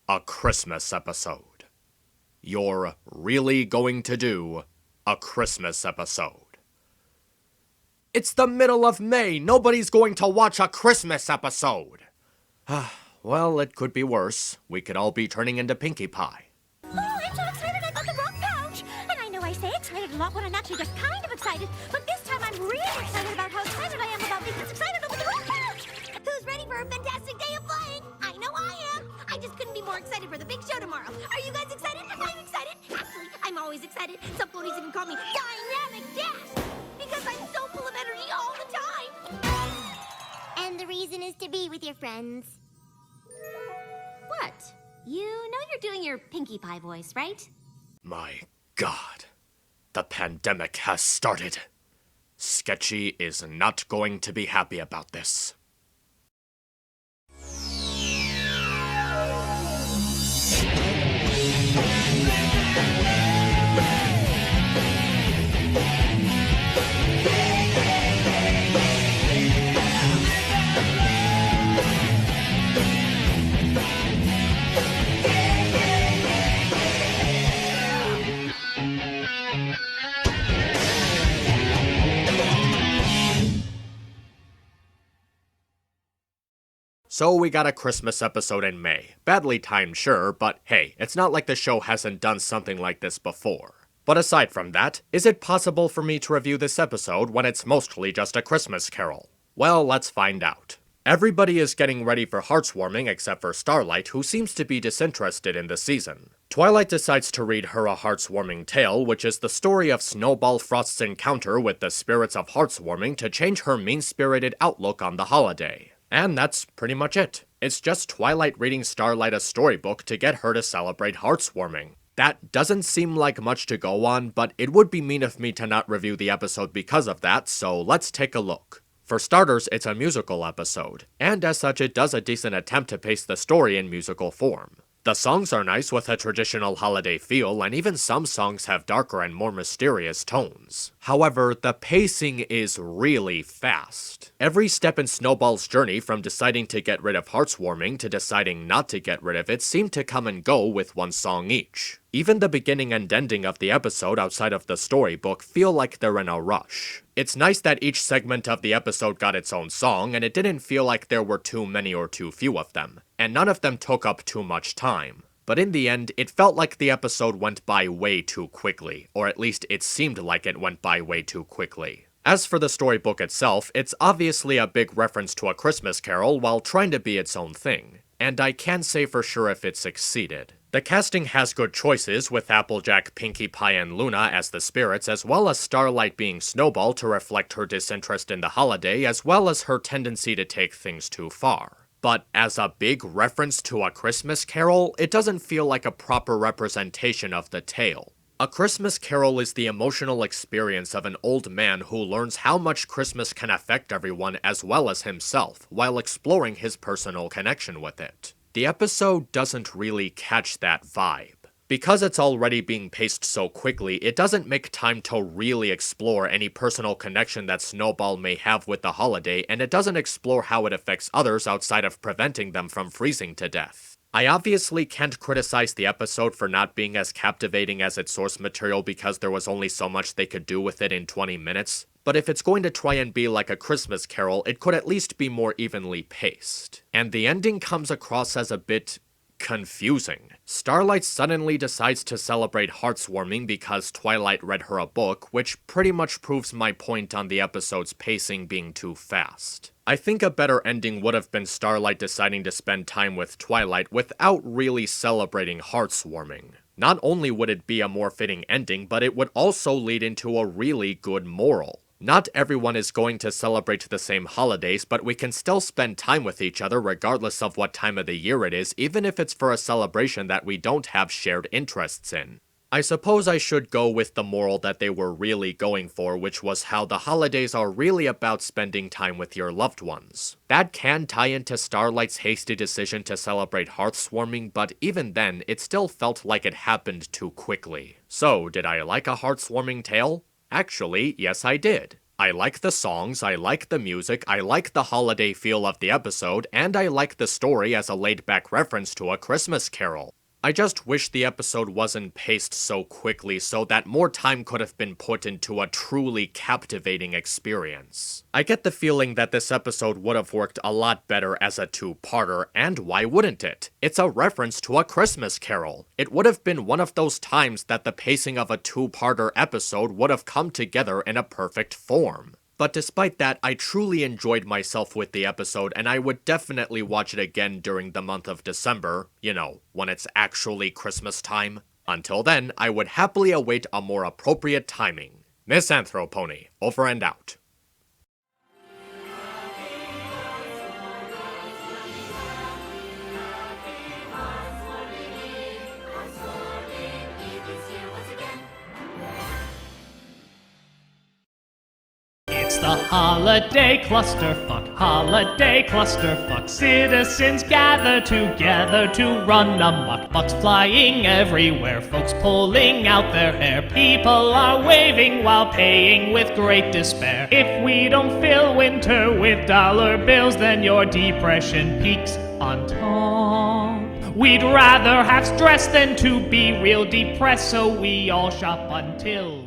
a Christmas episode. You're really going to do a Christmas episode. It's the middle of May. Nobody's going to watch a Christmas episode. Well, it could be worse. We could all be turning into Pinkie Pie. Oh, I'm so excited I got the wrong pouch. And I know I say excited a lot when I'm actually just kind of excited, but this time I'm really excited about how excited I am about being this excited over the wrong pouch. Who's ready for a fantastic day of flying? I know I am. I just couldn't be more excited for the big show tomorrow. Are you guys excited? I'm excited. Actually, I'm always excited. Some ponies even call me Dynamic Dash because I'm so full of energy all the time. And the reason is to be with your friends. What? You know you're doing your Pinkie Pie voice, right? My God. The pandemic has started. Sketchy is not going to be happy about this. So we got a Christmas episode in May. Badly timed, sure, but hey, it's not like the show hasn't done something like this before. But aside from that, is it possible for me to review this episode when it's mostly just a Christmas carol? Well, let's find out. Everybody is getting ready for Hearthwarming except for Starlight, who seems to be disinterested in the season. Twilight decides to read her a Hearthwarming tale, which is the story of Snowball Frost's encounter with the spirits of Hearthwarming to change her mean-spirited outlook on the holiday. And that's pretty much it. It's just Twilight reading Starlight a storybook to get her to celebrate Hearthwarming. That doesn't seem like much to go on, but it would be mean of me to not review the episode because of that, so let's take a look. For starters, it's a musical episode, and as such it does a decent attempt to pace the story in musical form. The songs are nice with a traditional holiday feel, and even some songs have darker and more mysterious tones. However, the pacing is really fast. Every step in Snowball's journey from deciding to get rid of Hearthwarming to deciding not to get rid of it seemed to come and go with one song each. Even the beginning and ending of the episode outside of the storybook feel like they're in a rush. It's nice that each segment of the episode got its own song, and it didn't feel like there were too many or too few of them, and none of them took up too much time. But in the end, it felt like the episode went by way too quickly, or at least it seemed like it went by way too quickly. As for the storybook itself, it's obviously a big reference to A Christmas Carol while trying to be its own thing, and I can't say for sure if it succeeded. The casting has good choices, with Applejack, Pinkie Pie, and Luna as the spirits, as well as Starlight being Snowball to reflect her disinterest in the holiday, as well as her tendency to take things too far. But as a big reference to A Christmas Carol, it doesn't feel like a proper representation of the tale. A Christmas Carol is the emotional experience of an old man who learns how much Christmas can affect everyone as well as himself, while exploring his personal connection with it. The episode doesn't really catch that vibe. Because it's already being paced so quickly, it doesn't make time to really explore any personal connection that Snowball may have with the holiday, and it doesn't explore how it affects others outside of preventing them from freezing to death. I obviously can't criticize the episode for not being as captivating as its source material because there was only so much they could do with it in 20 minutes, but if it's going to try and be like A Christmas Carol, it could at least be more evenly paced. And the ending comes across as a bit confusing. Starlight suddenly decides to celebrate Hearthwarming because Twilight read her a book, which pretty much proves my point on the episode's pacing being too fast. I think a better ending would have been Starlight deciding to spend time with Twilight without really celebrating Hearthwarming. Not only would it be a more fitting ending, but it would also lead into a really good moral. Not everyone is going to celebrate the same holidays, but we can still spend time with each other regardless of what time of the year it is, even if it's for a celebration that we don't have shared interests in. I suppose I should go with the moral that they were really going for, which was how the holidays are really about spending time with your loved ones. That can tie into Starlight's hasty decision to celebrate Hearthwarming, but even then, it still felt like it happened too quickly. So, did I like A Hearthwarming tale? Actually, yes I did. I like the songs, I like the music, I like the holiday feel of the episode, and I like the story as a laid-back reference to A Christmas Carol. I just wish the episode wasn't paced so quickly so that more time could have been put into a truly captivating experience. I get the feeling that this episode would have worked a lot better as a two-parter, and why wouldn't it? It's a reference to A Christmas Carol. It would have been one of those times that the pacing of a two-parter episode would have come together in a perfect form. But despite that, I truly enjoyed myself with the episode, and I would definitely watch it again during the month of December, you know, when it's actually Christmas time. Until then, I would happily await a more appropriate timing. MisAnthro Pony, over and out. It's the holiday clusterfuck. Citizens gather together to run amok. Bucks flying everywhere, folks pulling out their hair. People are waving while paying with great despair. If we don't fill winter with dollar bills, then your depression peaks on top. We'd rather have stress than to be real depressed, so we all shop until